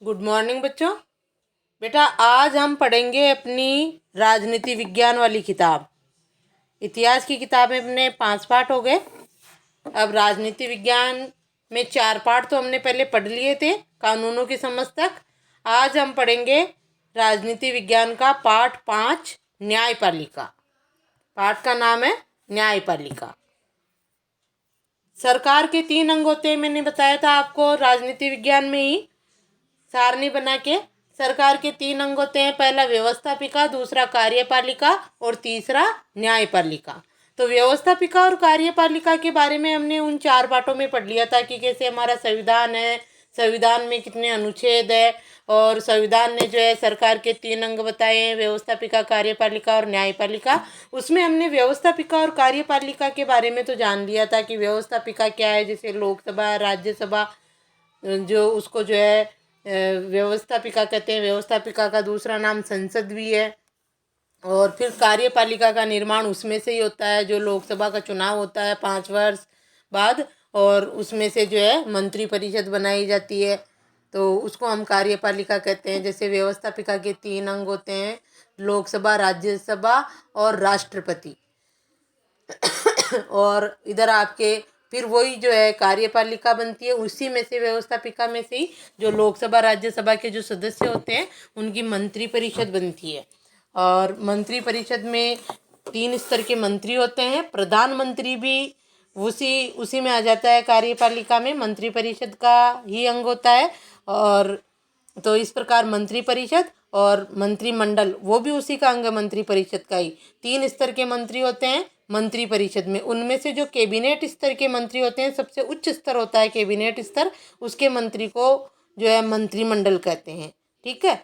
Good morning बच्चों। बेटा आज हम पढ़ेंगे अपनी राजनीति विज्ञान वाली किताब। इतिहास की किताब में अपने 5 पाठ हो गए। अब राजनीति विज्ञान में 4 पाठ तो हमने पहले पढ़ लिए थे, कानूनों की समझ तक। आज हम पढ़ेंगे राजनीति विज्ञान का पाठ 5, न्यायपालिका। पाठ का नाम है न्यायपालिका। सरकार के 3 अंग होते हैं, मैंने बताया था आपको राजनीति विज्ञान में ही सारणी बना के। सरकार के 3 अंग होते हैं, पहला व्यवस्थापिका, दूसरा कार्यपालिका और तीसरा न्यायपालिका। तो व्यवस्थापिका और कार्यपालिका के बारे में हमने उन 4 पाठों में पढ़ लिया था कि कैसे हमारा संविधान है, संविधान में कितने अनुच्छेद है, और संविधान ने जो है सरकार के 3 अंग बताए हैं, व्यवस्थापिका, कार्यपालिका और न्यायपालिका। उसमें हमने व्यवस्थापिका और कार्यपालिका के बारे में तो जान लिया था कि व्यवस्थापिका क्या है, जैसे लोकसभा, राज्यसभा, जो उसको जो है व्यवस्थापिका कहते हैं। व्यवस्थापिका का दूसरा नाम संसद भी है। और फिर कार्यपालिका का निर्माण उसमें से ही होता है, जो लोकसभा का चुनाव होता है 5 वर्ष बाद, और उसमें से जो है मंत्री परिषद बनाई जाती है, तो उसको हम कार्यपालिका कहते हैं। जैसे व्यवस्थापिका के 3 अंग होते हैं, लोकसभा, राज्यसभा और राष्ट्रपति। और इधर आपके फिर वही जो है कार्यपालिका बनती है, उसी में से व्यवस्थापिका में से ही जो लोकसभा, राज्यसभा के जो सदस्य होते हैं उनकी मंत्री परिषद बनती है। और मंत्री परिषद में 3 स्तर के मंत्री होते हैं। प्रधानमंत्री भी उसी में आ जाता है, कार्यपालिका में मंत्री परिषद का ही अंग होता है। और तो इस प्रकार मंत्री परिषद और मंत्रिमंडल वो भी उसी का अंग है, मंत्री परिषद का ही। 3 स्तर के मंत्री होते हैं मंत्री परिषद में। उनमें से जो कैबिनेट स्तर के मंत्री होते हैं, सबसे उच्च स्तर होता है कैबिनेट स्तर, उसके मंत्री को जो है मंत्रिमंडल कहते हैं। ठीक है।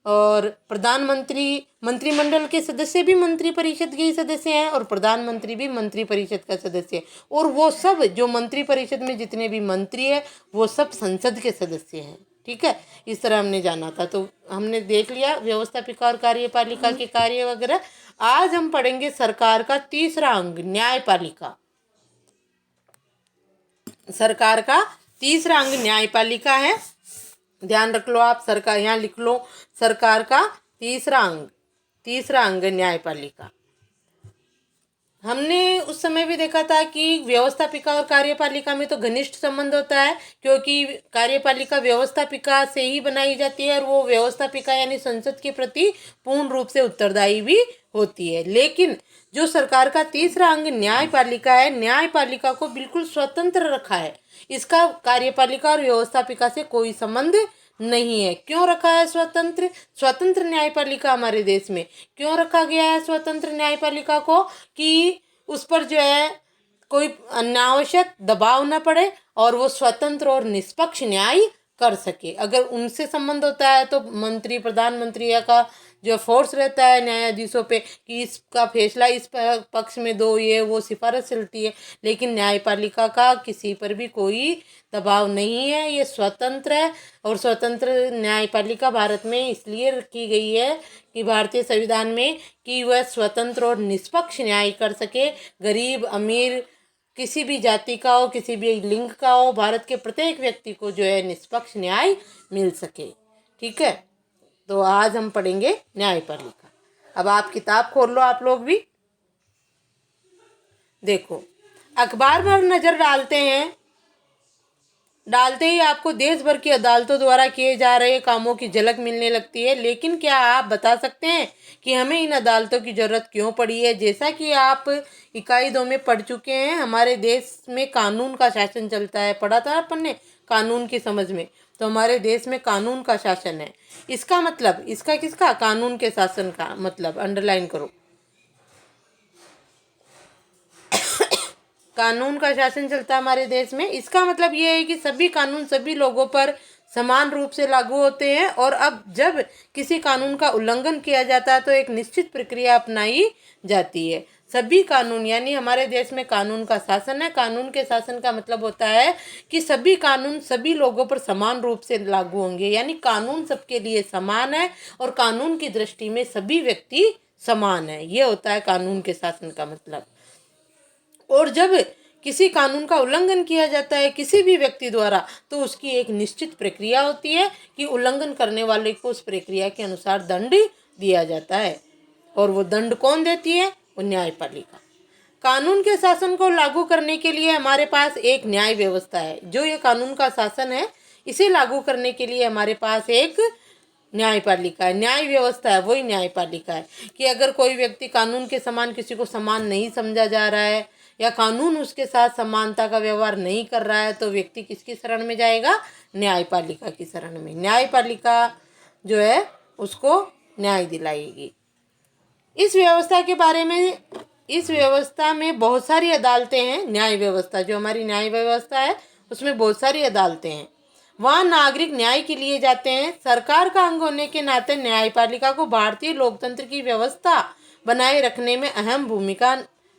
और प्रधानमंत्री, मंत्रिमंडल के सदस्य भी मंत्री परिषद के ही सदस्य हैं, और प्रधानमंत्री भी मंत्री परिषद का सदस्य है। और वो सब जो मंत्री परिषद में जितने भी मंत्री है वो सब संसद के सदस्य हैं। ठीक है। इस तरह हमने जाना था। तो हमने देख लिया व्यवस्थापिका और कार्यपालिका के कार्य वगैरह। आज हम पढ़ेंगे सरकार का तीसरा अंग, न्यायपालिका। सरकार का तीसरा अंग न्यायपालिका है। ध्यान रख लो आप, सरकार यहाँ लिख लो, सरकार का तीसरा अंग न्यायपालिका। हमने उस समय भी देखा था कि व्यवस्थापिका और कार्यपालिका में तो घनिष्ठ संबंध होता है, क्योंकि कार्यपालिका व्यवस्थापिका से ही बनाई जाती है, और वो व्यवस्थापिका यानी संसद के प्रति पूर्ण रूप से उत्तरदायी भी होती है। लेकिन जो सरकार का तीसरा अंग न्यायपालिका है, न्यायपालिका को बिल्कुल स्वतंत्र रखा है। इसका कार्यपालिका और व्यवस्थापिका से कोई संबंध नहीं है। क्यों रखा है स्वतंत्र न्यायपालिका हमारे देश में? क्यों रखा गया है स्वतंत्र न्यायपालिका को? कि उस पर जो है कोई अनावश्यक दबाव न पड़े और वो स्वतंत्र और निष्पक्ष न्याय कर सके। अगर उनसे संबंध होता है तो मंत्री, प्रधानमंत्री का जो फोर्स रहता है न्यायाधीशों पे कि इसका फैसला इस पक्ष में दो, ये वो सिफारिश चलती है। लेकिन न्यायपालिका का किसी पर भी कोई दबाव नहीं है, ये स्वतंत्र है। और स्वतंत्र न्यायपालिका भारत में इसलिए रखी गई है कि भारतीय संविधान में कि वह स्वतंत्र और निष्पक्ष न्याय कर सके। गरीब, अमीर, किसी भी जाति का हो, किसी भी लिंग का हो, भारत के प्रत्येक व्यक्ति को जो है निष्पक्ष न्याय मिल सके। ठीक है। तो आज हम पढ़ेंगे न्यायपालिका। अब आप किताब खोल लो, आप लोग भी देखो। अखबार पर नजर डालते ही आपको देश भर की अदालतों द्वारा किए जा रहे कामों की झलक मिलने लगती है। लेकिन क्या आप बता सकते हैं कि हमें इन अदालतों की जरूरत क्यों पड़ी है? जैसा कि आप इकाई 2 में पढ़ चुके हैं, हमारे देश में कानून का शासन चलता है। पढ़ा था अपन ने कानून की समझ में। तो हमारे देश में कानून का शासन है। इसका मतलब, इसका किसका? कानून के शासन का मतलब अंडरलाइन करो। कानून का शासन चलता है हमारे देश में। इसका मतलब ये है कि सभी कानून सभी लोगों पर समान रूप से लागू होते हैं। और अब जब किसी कानून का उल्लंघन किया जाता है तो एक निश्चित प्रक्रिया अपनाई जाती है। सभी कानून यानी हमारे देश में कानून का शासन है। कानून के शासन का मतलब होता है कि सभी कानून सभी लोगों पर समान रूप से लागू होंगे, यानी कानून सबके लिए समान है और कानून की दृष्टि में सभी व्यक्ति समान है। ये होता है कानून के शासन का मतलब। और जब किसी कानून का उल्लंघन किया जाता है किसी भी व्यक्ति द्वारा, तो उसकी एक निश्चित प्रक्रिया होती है कि उल्लंघन करने वाले को उस प्रक्रिया के अनुसार दंड दिया जाता है। और वो दंड कौन देती है? वो न्यायपालिका। कानून के शासन को लागू करने के लिए हमारे पास एक न्याय व्यवस्था है। जो ये कानून का शासन है, इसे लागू करने के लिए हमारे पास एक न्यायपालिका है, न्याय व्यवस्था है, वही न्यायपालिका है। कि अगर कोई व्यक्ति कानून के समान किसी को समान नहीं समझा जा रहा है या कानून उसके साथ समानता का व्यवहार नहीं कर रहा है, तो व्यक्ति किसकी शरण में जाएगा? न्यायपालिका की शरण में। न्यायपालिका जो है उसको न्याय दिलाएगी। इस व्यवस्था के बारे में, इस व्यवस्था में बहुत सारी अदालतें हैं। न्याय व्यवस्था, जो हमारी न्याय व्यवस्था है, उसमें बहुत सारी अदालतें हैं। वहाँ नागरिक न्याय के लिए जाते हैं। सरकार का अंग होने के नाते न्यायपालिका को भारतीय लोकतंत्र की व्यवस्था बनाए रखने में अहम भूमिका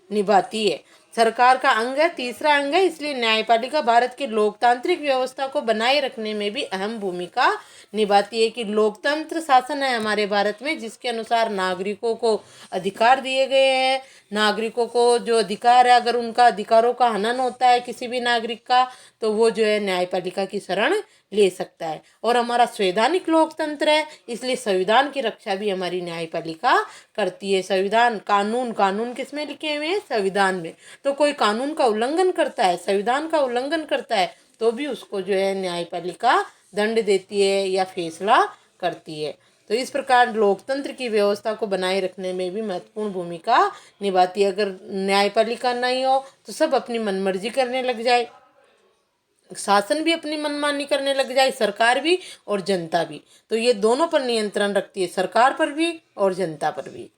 निभाती है। सरकार का अंग है, तीसरा अंग है, इसलिए न्यायपालिका भारत की लोकतांत्रिक व्यवस्था को बनाए रखने में भी अहम भूमिका निभाती है। कि लोकतंत्र शासन है हमारे भारत में, जिसके अनुसार नागरिकों को अधिकार दिए गए हैं। नागरिकों को जो अधिकार है, अगर उनका अधिकारों का हनन होता है किसी भी नागरिक का, तो वो जो है न्यायपालिका की शरण ले सकता है। और हमारा संवैधानिक लोकतंत्र है, इसलिए संविधान की रक्षा भी हमारी न्यायपालिका करती है। संविधान, कानून किस में लिखे हुए हैं? संविधान में। तो कोई कानून का उल्लंघन करता है, संविधान का उल्लंघन करता है, तो भी उसको जो है न्यायपालिका दंड देती है या फैसला करती है। तो इस प्रकार लोकतंत्र की व्यवस्था को बनाए रखने में भी महत्वपूर्ण भूमिका निभाती है। अगर न्यायपालिका नहीं हो तो सब अपनी मनमर्जी करने लग जाए, शासन भी अपनी मनमानी करने लग जाए, सरकार भी और जनता भी। तो ये दोनों पर नियंत्रण रखती है, सरकार पर भी और जनता पर भी।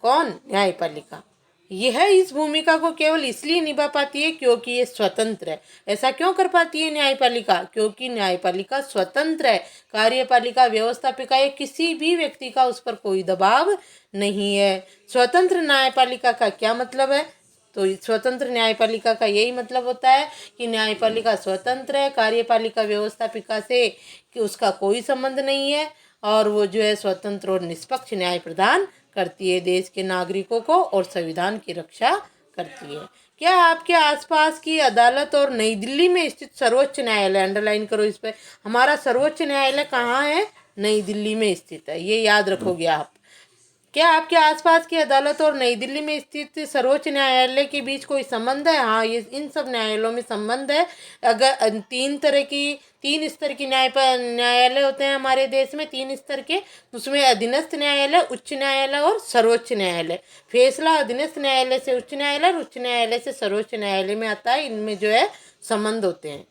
कौन? न्यायपालिका। यह इस भूमिका को केवल इसलिए निभा पाती है क्योंकि ये स्वतंत्र है। ऐसा क्यों कर पाती है न्यायपालिका? क्योंकि न्यायपालिका स्वतंत्र है। कार्यपालिका, व्यवस्थापिका या किसी भी व्यक्ति का उस पर कोई दबाव नहीं है। स्वतंत्र न्यायपालिका का क्या मतलब है? तो स्वतंत्र न्यायपालिका का यही मतलब होता है कि न्यायपालिका स्वतंत्र है, कार्यपालिका व्यवस्थापिका से कि उसका कोई संबंध नहीं है, और वो जो है स्वतंत्र और निष्पक्ष न्याय प्रदान करती है देश के नागरिकों को और संविधान की रक्षा करती है। क्या आपके आसपास की अदालत और नई दिल्ली में स्थित सर्वोच्च न्यायालय, अंडरलाइन करो इस पर, हमारा सर्वोच्च न्यायालय कहाँ है? नई दिल्ली में स्थित है, ये याद रखोगे आप। क्या आपके आसपास की अदालत और नई दिल्ली में स्थित सर्वोच्च न्यायालय के बीच कोई संबंध है? हाँ, ये इन सब न्यायालयों में संबंध है। अगर तीन स्तर की न्यायालय होते हैं हमारे देश में, 3 स्तर के। उसमें अधीनस्थ न्यायालय, उच्च न्यायालय और सर्वोच्च न्यायालय। फैसला अधीनस्थ न्यायालय से उच्च न्यायालय और उच्च न्यायालय से सर्वोच्च न्यायालय में आता है। इनमें जो है संबंध होते हैं,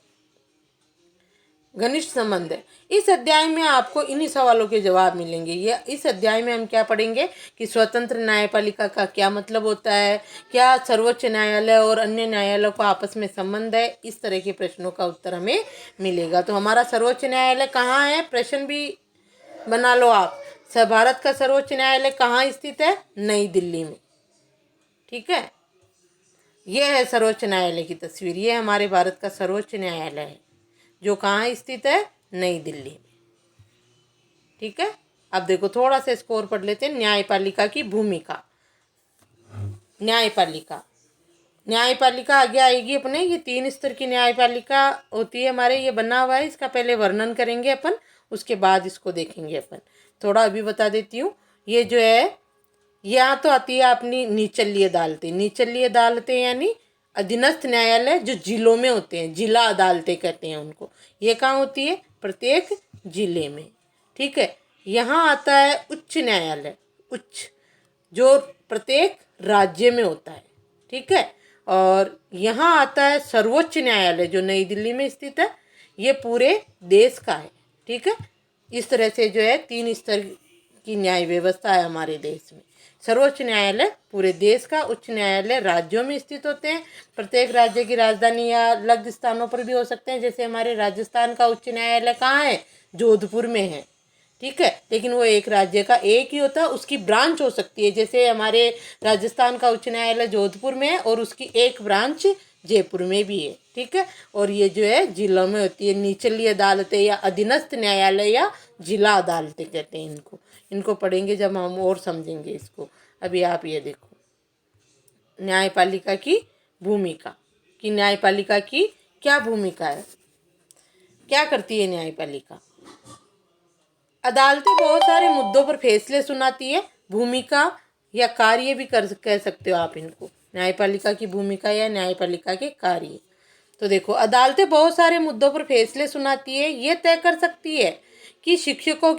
घनिष्ठ संबंध है। इस अध्याय में आपको इन्हीं सवालों के जवाब मिलेंगे। ये इस अध्याय में हम क्या पढ़ेंगे कि स्वतंत्र न्यायपालिका का क्या मतलब होता है, क्या सर्वोच्च न्यायालय और अन्य न्यायालयों का आपस में संबंध है, इस तरह के प्रश्नों का उत्तर हमें मिलेगा। तो हमारा सर्वोच्च न्यायालय कहाँ है? प्रश्न भी बना लो आप। भारत का सर्वोच्च न्यायालय कहाँ स्थित है? नई दिल्ली में। ठीक है, यह है सर्वोच्च न्यायालय की तस्वीर। ये हमारे भारत का सर्वोच्च न्यायालय है जो कहाँ स्थित है? नई दिल्ली में। ठीक है, अब देखो थोड़ा सा स्कोर पढ़ लेते हैं। न्यायपालिका की भूमिका। न्यायपालिका आगे आएगी अपने। ये 3 स्तर की न्यायपालिका होती है हमारे, ये बना हुआ है। इसका पहले वर्णन करेंगे अपन, उसके बाद इसको देखेंगे अपन। थोड़ा अभी बता देती हूँ। ये जो है, यहाँ तो आती है अपनी निचली अदालतें। निचली अदालतें यानी अधीनस्थ न्यायालय जो जिलों में होते हैं, जिला अदालतें कहते हैं उनको। ये कहाँ होती है? प्रत्येक जिले में। ठीक है, यहाँ आता है उच्च न्यायालय, उच्च, जो प्रत्येक राज्य में होता है। ठीक है, और यहाँ आता है सर्वोच्च न्यायालय जो नई दिल्ली में स्थित है, ये पूरे देश का है। ठीक है, इस तरह से जो है 3 स्तर की न्याय व्यवस्था है हमारे देश में। सर्वोच्च न्यायालय पूरे देश का, उच्च न्यायालय राज्यों में स्थित होते हैं। प्रत्येक राज्य की राजधानी या अलग स्थानों पर भी हो सकते हैं। जैसे हमारे राजस्थान का उच्च न्यायालय कहाँ है? जोधपुर में है। ठीक है, लेकिन वो एक राज्य का एक ही होता है, उसकी ब्रांच हो सकती है। जैसे हमारे राजस्थान का उच्च न्यायालय जोधपुर में है और उसकी एक ब्रांच जयपुर में भी है। ठीक है, और ये जो है जिलों में होती है। निचली अदालतें या अधीनस्थ न्यायालय या जिला अदालतें कहते हैं इनको पढ़ेंगे जब हम और समझेंगे इसको। अभी आप ये देखो न्यायपालिका की भूमिका, कि न्यायपालिका की क्या भूमिका है, क्या करती है न्यायपालिका। अदालतें बहुत सारे मुद्दों पर फैसले सुनाती है। भूमिका या कार्य भी कह सकते हो आप इनको, न्यायपालिका की भूमिका या न्यायपालिका के कार्य। तो देखो, अदालतें बहुत सारे मुद्दों पर फैसले सुनाती है। ये तय कर सकती है कि शिक्षकों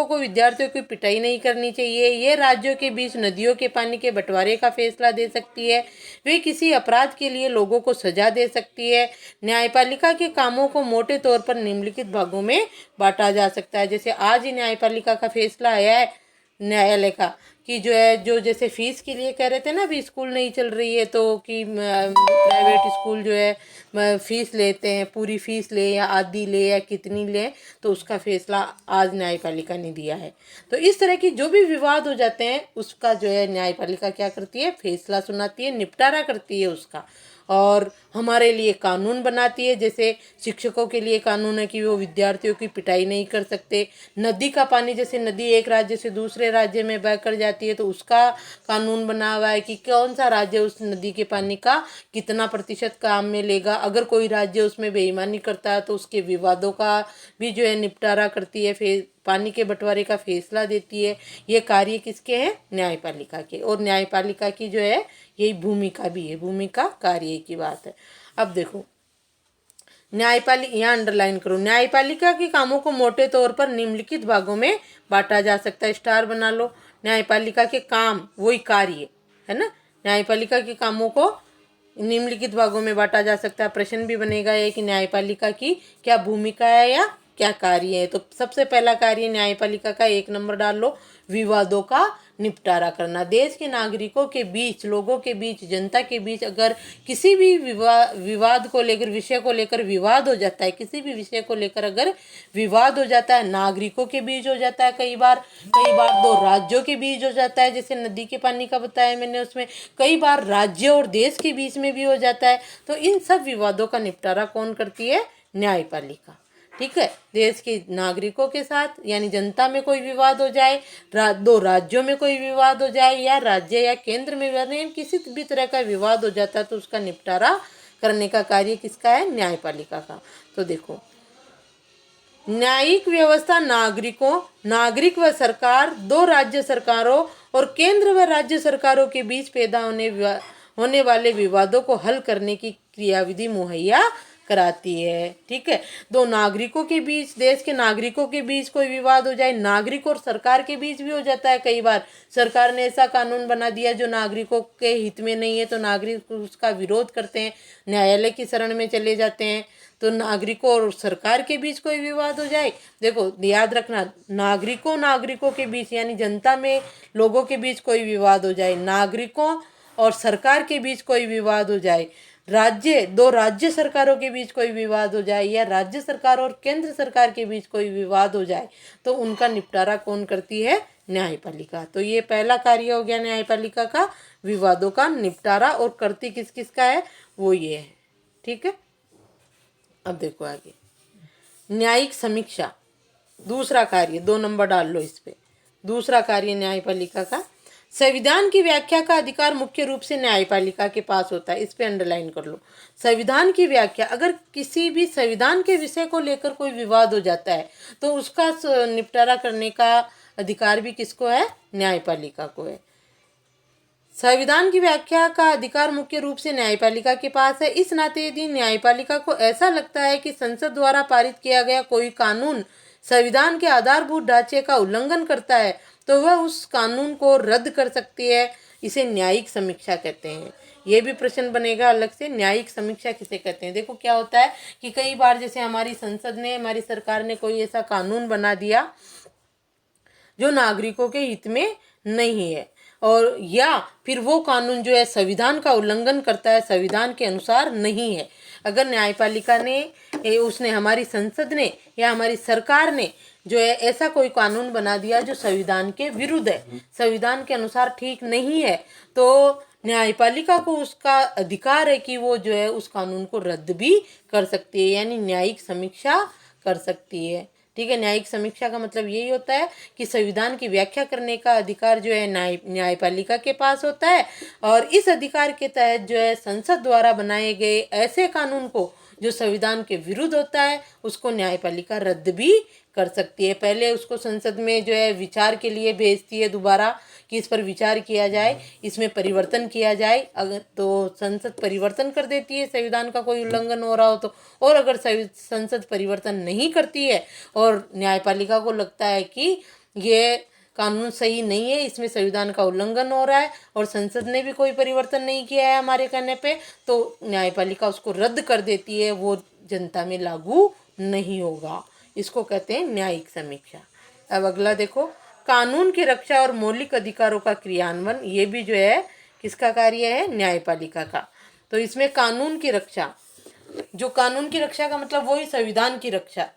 को विद्यार्थियों की पिटाई नहीं करनी चाहिए। ये राज्यों के बीच नदियों के पानी के बंटवारे का फैसला दे सकती है। वे किसी अपराध के लिए लोगों को सजा दे सकती है। न्यायपालिका के कामों को मोटे तौर पर निम्नलिखित भागों में बांटा जा सकता है। जैसे आज ही न्यायपालिका का फैसला आया है न्यायालय का, कि जो है, जो जैसे फीस के लिए कह रहे थे ना, अभी स्कूल नहीं चल रही है तो कि प्राइवेट स्कूल जो है फीस लेते हैं, पूरी फीस ले या आधी ले या कितनी ले, तो उसका फैसला आज न्यायपालिका ने दिया है। तो इस तरह की जो भी विवाद हो जाते हैं उसका जो है न्यायपालिका क्या करती है, फैसला सुनाती है, निपटारा करती है उसका, और हमारे लिए कानून बनाती है। जैसे शिक्षकों के लिए कानून है कि वो विद्यार्थियों की पिटाई नहीं कर सकते। नदी का पानी, जैसे नदी एक राज्य से दूसरे राज्य में बहकर जाती है तो उसका कानून बना हुआ है कि कौन सा राज्य उस नदी के पानी का कितना प्रतिशत काम में लेगा। अगर कोई राज्य उसमें बेईमानी करता है तो उसके विवादों का भी जो है निपटारा करती है, फिर पानी के बंटवारे का फैसला देती है। ये कार्य किसके हैं, न्यायपालिका के। और न्यायपालिका की जो है यही भूमिका भी है, भूमिका कार्य की बात है। अब देखो, न्यायपालिका, यहाँ अंडरलाइन करो, न्यायपालिका के कामों को मोटे तौर पर निम्नलिखित भागों में बांटा जा सकता है। स्टार बना लो। न्यायपालिका के काम वही कार्य है ना, न्यायपालिका के कामों को निम्नलिखित भागों में बांटा जा सकता है। प्रश्न भी बनेगा ये कि न्यायपालिका की क्या भूमिका है या क्या कार्य है। तो सबसे पहला कार्य न्यायपालिका का 1 नंबर डाल लो, विवादों का निपटारा करना। देश के नागरिकों के बीच, लोगों के बीच, जनता के बीच अगर किसी भी विवाद को लेकर, विषय को लेकर विवाद हो जाता है, किसी भी विषय को लेकर अगर विवाद हो जाता है, नागरिकों के बीच हो जाता है, कई बार दो राज्यों के बीच हो जाता है, जैसे नदी के पानी का बताया मैंने, उसमें कई बार राज्य और देश के बीच में भी हो जाता है। तो इन सब विवादों का निपटारा कौन करती है, न्यायपालिका। ठीक है, देश के नागरिकों के साथ यानी जनता में कोई विवाद हो जाए, दो राज्यों में कोई विवाद हो जाए, या राज्य या केंद्र में विवाद, किसी भी तरह का विवाद हो जाता है तो उसका निपटारा करने का कार्य किसका है, न्यायपालिका का। तो देखो, न्यायिक व्यवस्था नागरिक व सरकार, दो राज्य सरकारों और केंद्र व राज्य सरकारों के बीच पैदा होने वाले विवादों को हल करने की क्रियाविधि मुहैया कराती है। ठीक है, दो नागरिकों के बीच, देश के नागरिकों के बीच कोई विवाद हो जाए, नागरिक और सरकार के बीच भी हो जाता है। कई बार सरकार ने ऐसा कानून बना दिया जो नागरिकों के हित में नहीं है, तो नागरिक उसका विरोध करते हैं, न्यायालय की शरण में चले जाते हैं। तो नागरिकों और सरकार के बीच कोई विवाद हो जाए, देखो याद रखना, नागरिकों के बीच यानी जनता में, लोगों के बीच कोई विवाद हो जाए, नागरिकों और सरकार के बीच कोई विवाद हो जाए, दो राज्य सरकारों के बीच कोई विवाद हो जाए, या राज्य सरकार और केंद्र सरकार के बीच कोई विवाद हो जाए, तो उनका निपटारा कौन करती है, न्यायपालिका। तो ये पहला कार्य हो गया न्यायपालिका का, विवादों का निपटारा, और करती किस किस का है, वो ये है। ठीक है, अब देखो आगे, न्यायिक समीक्षा, दूसरा कार्य, 2 नंबर डाल लो इस पे। दूसरा कार्य न्यायपालिका का, संविधान की व्याख्या का अधिकार मुख्य रूप से न्यायपालिका के पास होता है। इस पे अंडरलाइन कर लो, संविधान की व्याख्या, अगर किसी भी संविधान के विषय को लेकर कोई विवाद हो जाता है तो उसका निपटारा करने का अधिकार भी किसको है, न्यायपालिका को है। संविधान की व्याख्या का अधिकार मुख्य रूप से न्यायपालिका के पास है। इस नाते यदि न्यायपालिका को ऐसा लगता है कि संसद द्वारा पारित किया गया कोई कानून संविधान के आधारभूत ढांचे का उल्लंघन करता है तो वह उस कानून को रद्द कर सकती है। इसे न्यायिक समीक्षा कहते हैं। ये भी प्रश्न बनेगा अलग से, न्यायिक समीक्षा किसे कहते हैं। देखो क्या होता है कि कई बार जैसे हमारी संसद ने, हमारी सरकार ने कोई ऐसा कानून बना दिया जो नागरिकों के हित में नहीं है, और या फिर वो कानून जो है संविधान का उल्लंघन करता है, संविधान के अनुसार नहीं है। अगर न्यायपालिका ने, उसने, हमारी संसद ने या हमारी सरकार ने जो है ऐसा कोई कानून बना दिया जो संविधान के विरुद्ध है, संविधान के अनुसार ठीक नहीं है, तो न्यायपालिका को उसका अधिकार है कि वो जो है उस कानून को रद्द भी कर सकती है, यानी न्यायिक समीक्षा कर सकती है। ठीक है। न्यायिक समीक्षा का मतलब यही होता है कि संविधान की व्याख्या करने का अधिकार जो है न्यायपालिका के पास होता है, और इस अधिकार के तहत जो है संसद द्वारा बनाए गए ऐसे कानून को जो संविधान के विरुद्ध होता है उसको न्यायपालिका रद्द भी कर सकती है। पहले उसको संसद में जो है विचार के लिए भेजती है दोबारा कि इस पर विचार किया जाए, इसमें परिवर्तन किया जाए। अगर तो संसद परिवर्तन कर देती है संविधान का कोई उल्लंघन हो रहा हो तो, और अगर संसद परिवर्तन नहीं करती है और न्यायपालिका को लगता है कि ये कानून सही नहीं है, इसमें संविधान का उल्लंघन हो रहा है और संसद ने भी कोई परिवर्तन नहीं किया है हमारे कहने पे, तो न्यायपालिका उसको रद्द कर देती है, वो जनता में लागू नहीं होगा। इसको कहते हैं न्यायिक समीक्षा। अब अगला देखो, कानून की रक्षा और मौलिक अधिकारों का क्रियान्वयन, ये भी जो है किसका कार्य है? न्यायपालिका का। तो इसमें कानून की रक्षा, जो कानून की रक्षा का मतलब वही संविधान की रक्षा,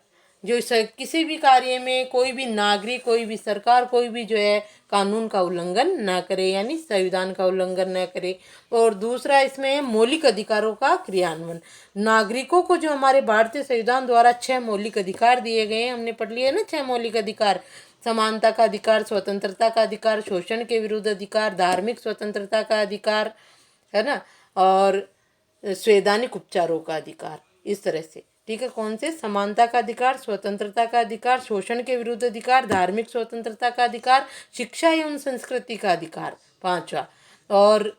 जो किसी भी कार्य में कोई भी नागरिक, कोई भी सरकार, कोई भी जो है कानून का उल्लंघन ना करे, यानी संविधान का उल्लंघन ना करे। और दूसरा इसमें है मौलिक अधिकारों का क्रियान्वयन। नागरिकों को जो हमारे भारतीय संविधान द्वारा 6 मौलिक अधिकार दिए गए हैं, हमने पढ़ लिया ना 6 मौलिक अधिकार। समानता का अधिकार, स्वतंत्रता का अधिकार, शोषण के विरुद्ध अधिकार, धार्मिक स्वतंत्रता का अधिकार, है ना, और संवैधानिक उपचारों का अधिकार, इस तरह से। ठीक है, कौन से? समानता का अधिकार, स्वतंत्रता का अधिकार, शोषण के विरुद्ध अधिकार, धार्मिक स्वतंत्रता का अधिकार, शिक्षा एवं संस्कृति का अधिकार 5वां, और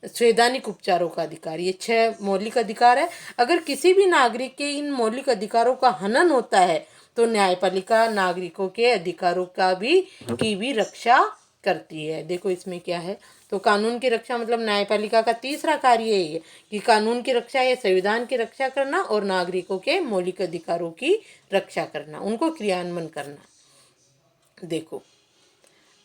संवैधानिक उपचारों का अधिकार। ये 6 मौलिक अधिकार है। अगर किसी भी नागरिक के इन मौलिक अधिकारों का हनन होता है तो न्यायपालिका नागरिकों के अधिकारों का भी रक्षा करती है। देखो इसमें क्या है, तो कानून की रक्षा मतलब न्यायपालिका का तीसरा कार्य यही है कि कानून की रक्षा या संविधान की रक्षा करना और नागरिकों के मौलिक अधिकारों की रक्षा करना, उनको क्रियान्वयन करना। देखो,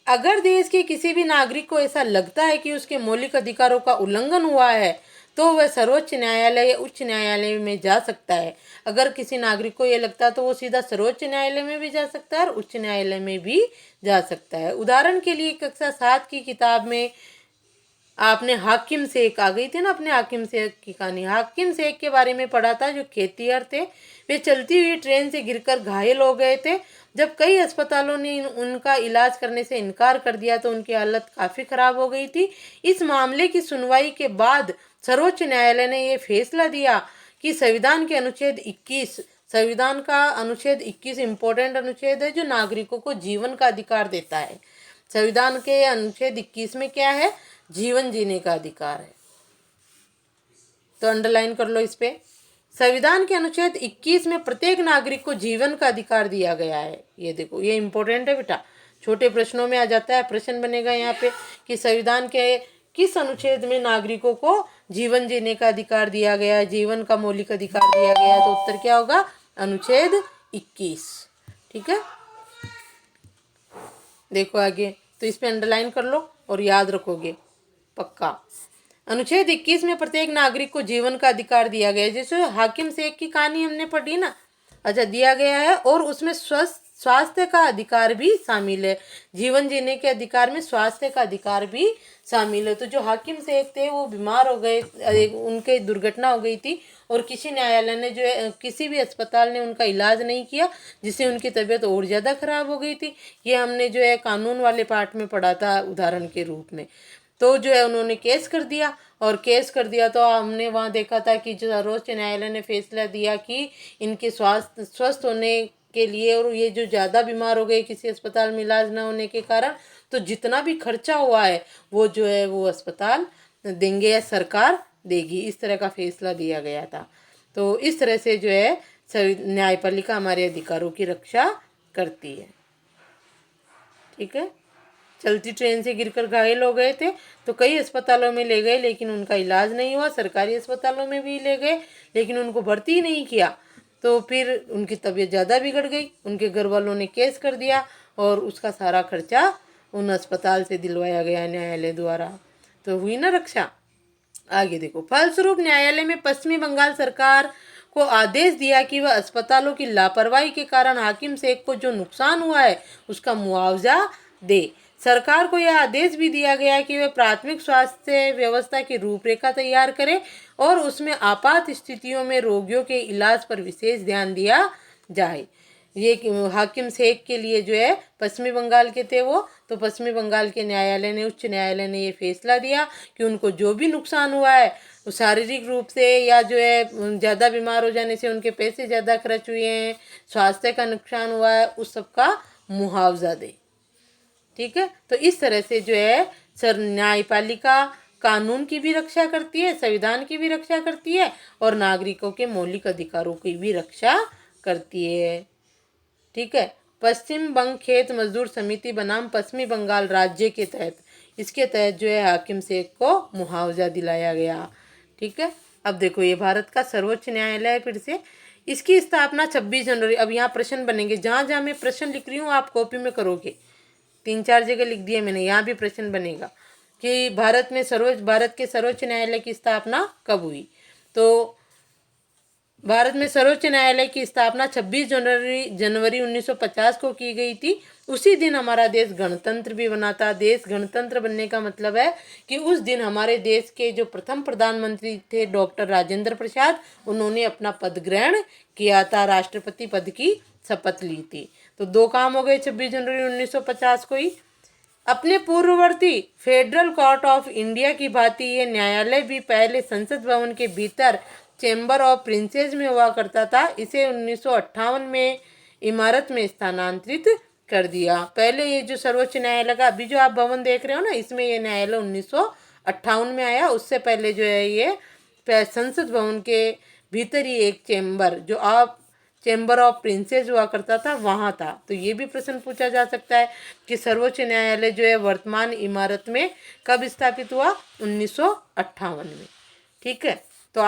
अगर देश के किसी भी नागरिक को ऐसा लगता है कि उसके मौलिक अधिकारों का उल्लंघन हुआ है तो वह सर्वोच्च न्यायालय या उच्च न्यायालय में जा सकता है। अगर किसी नागरिक को ये लगता है तो वो सीधा सर्वोच्च न्यायालय में भी जा सकता है और उच्च न्यायालय में भी जा सकता है। उदाहरण के लिए कक्षा 7 की किताब में आपने हाकिम शेख, आ गई थी ना अपने हाकिम शेख की कहानी, हाकिम शेख के बारे में पढ़ा था। जो खेतिहर थे, वे चलती हुई ट्रेन से गिरकर घायल हो गए थे। जब कई अस्पतालों ने उनका इलाज करने से इनकार कर दिया तो उनकी हालत काफ़ी ख़राब हो गई थी। इस मामले की सुनवाई के बाद सर्वोच्च न्यायालय ने यह फैसला दिया कि संविधान के अनुच्छेद 21, संविधान का अनुच्छेद 21 इम्पोर्टेंट अनुच्छेद है जो नागरिकों को जीवन का अधिकार देता है। संविधान के अनुच्छेद 21 में क्या है? जीवन जीने का अधिकार है। तो अंडरलाइन कर लो इस पे। संविधान के अनुच्छेद 21 में प्रत्येक नागरिक को जीवन का अधिकार दिया गया है। ये देखो, ये इंपॉर्टेंट है बेटा, छोटे प्रश्नों में आ जाता है। प्रश्न बनेगा यहाँ पे कि संविधान के किस अनुच्छेद में नागरिकों को जीवन जीने का अधिकार दिया गया है, जीवन का मौलिक अधिकार दिया गया है? तो उत्तर क्या होगा? अनुच्छेद 21। ठीक है, देखो आगे, तो इस पे अंडरलाइन कर लो और याद रखोगे पक्का। अनुच्छेद 21 में प्रत्येक नागरिक को जीवन का अधिकार दिया गया है। जैसे हाकिम शेख की कहानी हमने पढ़ी ना, अच्छा, दिया गया है। और उसमें स्वास्थ्य का अधिकार भी शामिल है। जीवन जीने के अधिकार में स्वास्थ्य का अधिकार भी शामिल है। तो जो हाकिम शेख थे वो बीमार हो गए, उनके दुर्घटना हो गई थी और किसी न्यायालय ने जो है, किसी भी अस्पताल ने उनका इलाज नहीं किया, जिससे उनकी तबीयत और ज़्यादा खराब हो गई थी। ये हमने जो है कानून वाले पार्ट में पढ़ा था उदाहरण के रूप में। तो जो है उन्होंने केस कर दिया, और केस कर दिया तो हमने वहाँ देखा था कि जो सर्वोच्च न्यायालय ने फैसला दिया कि इनके स्वस्थ होने के लिए, और ये जो ज़्यादा बीमार हो गए किसी अस्पताल में इलाज ना होने के कारण, तो जितना भी खर्चा हुआ है वो जो है वो अस्पताल देंगे या सरकार देगी, इस तरह का फैसला दिया गया था। तो इस तरह से जो है न्यायपालिका हमारे अधिकारों की रक्षा करती है। ठीक है, चलती ट्रेन से गिरकर घायल हो गए थे तो कई अस्पतालों में ले गए लेकिन उनका इलाज नहीं हुआ। सरकारी अस्पतालों में भी ले गए लेकिन उनको भर्ती नहीं किया। तो फिर उनकी तबीयत ज़्यादा बिगड़ गई, उनके घर वालों ने केस कर दिया और उसका सारा खर्चा उन अस्पताल से दिलवाया गया न्यायालय द्वारा। तो हुई ना रक्षा। आगे देखो, फलस्वरूप न्यायालय में पश्चिमी बंगाल सरकार को आदेश दिया कि वह अस्पतालों की लापरवाही के कारण हाकिम शेख को जो नुकसान हुआ है उसका मुआवजा दे। सरकार को यह आदेश भी दिया गया कि वे प्राथमिक स्वास्थ्य व्यवस्था की रूपरेखा तैयार करें और उसमें आपात स्थितियों में रोगियों के इलाज पर विशेष ध्यान दिया जाए। ये हाकिम शेख के लिए जो है पश्चिमी बंगाल के थे वो, तो पश्चिमी बंगाल के न्यायालय ने, उच्च न्यायालय ने ये फैसला दिया कि उनको जो भी नुकसान हुआ है वो शारीरिक रूप से या जो है ज़्यादा बीमार हो जाने से उनके पैसे ज़्यादा खर्च हुए हैं, स्वास्थ्य का नुकसान हुआ है, उस सब का मुआवजा दे। ठीक है, तो इस तरह से जो है सर न्यायपालिका कानून की भी रक्षा करती है, संविधान की भी रक्षा करती है और नागरिकों के मौलिक अधिकारों की भी रक्षा करती है। ठीक है, पश्चिम बंग खेत मजदूर समिति बनाम पश्चिमी बंगाल राज्य के तहत, इसके तहत जो है हाकिम शेख को मुआवजा दिलाया गया। ठीक है, अब देखो ये भारत का सर्वोच्च न्यायालय है। फिर से इसकी स्थापना 26 जनवरी, अब यहाँ प्रश्न बनेंगे, जहाँ जहाँ मैं प्रश्न लिख रही हूँ आप कॉपी में करोगे, 3-4 जगह लिख दिए मैंने, यहाँ भी प्रश्न बनेगा कि भारत के सर्वोच्च न्यायालय की स्थापना कब हुई। तो भारत में सर्वोच्च न्यायालय की स्थापना 26 जनवरी 1950 को की गई थी। उसी दिन हमारा देश गणतंत्र भी बना था। देश गणतंत्र बनने का मतलब है कि उस दिन हमारे देश के जो प्रथम प्रधानमंत्री थे डॉक्टर राजेंद्र प्रसाद, उन्होंने अपना पद ग्रहण किया था, राष्ट्रपति पद की शपथ ली थी। तो दो काम हो गए 26 जनवरी 1950 को ही। अपने पूर्ववर्ती फेडरल कोर्ट ऑफ इंडिया की भांति ये न्यायालय भी पहले संसद भवन के भीतर चैम्बर ऑफ प्रिंसेस में हुआ करता था। इसे 1958 में इमारत में स्थानांतरित कर दिया। पहले ये जो सर्वोच्च न्यायालय का अभी जो आप भवन देख रहे हो ना, इसमें ये न्यायालय 1958 में आया। उससे पहले जो है ये संसद भवन के भीतर ही एक चैम्बर, जो आप चैम्बर ऑफ प्रिंसेस हुआ करता था, वहाँ था। तो ये भी प्रश्न पूछा जा सकता है कि सर्वोच्च न्यायालय जो है वर्तमान इमारत में कब स्थापित हुआ, 1958 में। ठीक है, तो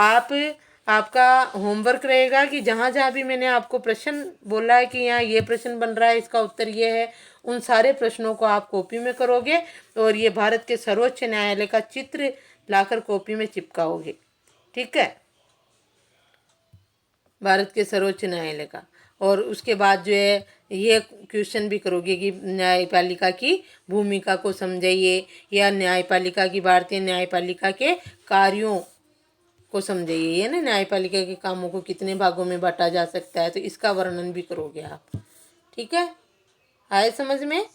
आपका होमवर्क रहेगा कि जहाँ जहाँ भी मैंने आपको प्रश्न बोला है कि यहाँ ये प्रश्न बन रहा है, इसका उत्तर ये है, उन सारे प्रश्नों को आप कॉपी में करोगे और ये भारत के सर्वोच्च न्यायालय का चित्र लाकर कॉपी में चिपकाओगे। ठीक है, भारत के सर्वोच्च न्यायालय का। और उसके बाद जो है ये क्वेश्चन भी करोगे कि न्यायपालिका की भूमिका को समझाइए, या न्यायपालिका की, भारतीय न्यायपालिका के कार्यों को समझाइए। ये ना न्यायपालिका के कामों को कितने भागों में बांटा जा सकता है, तो इसका वर्णन भी करोगे आप। ठीक है, आए समझ में।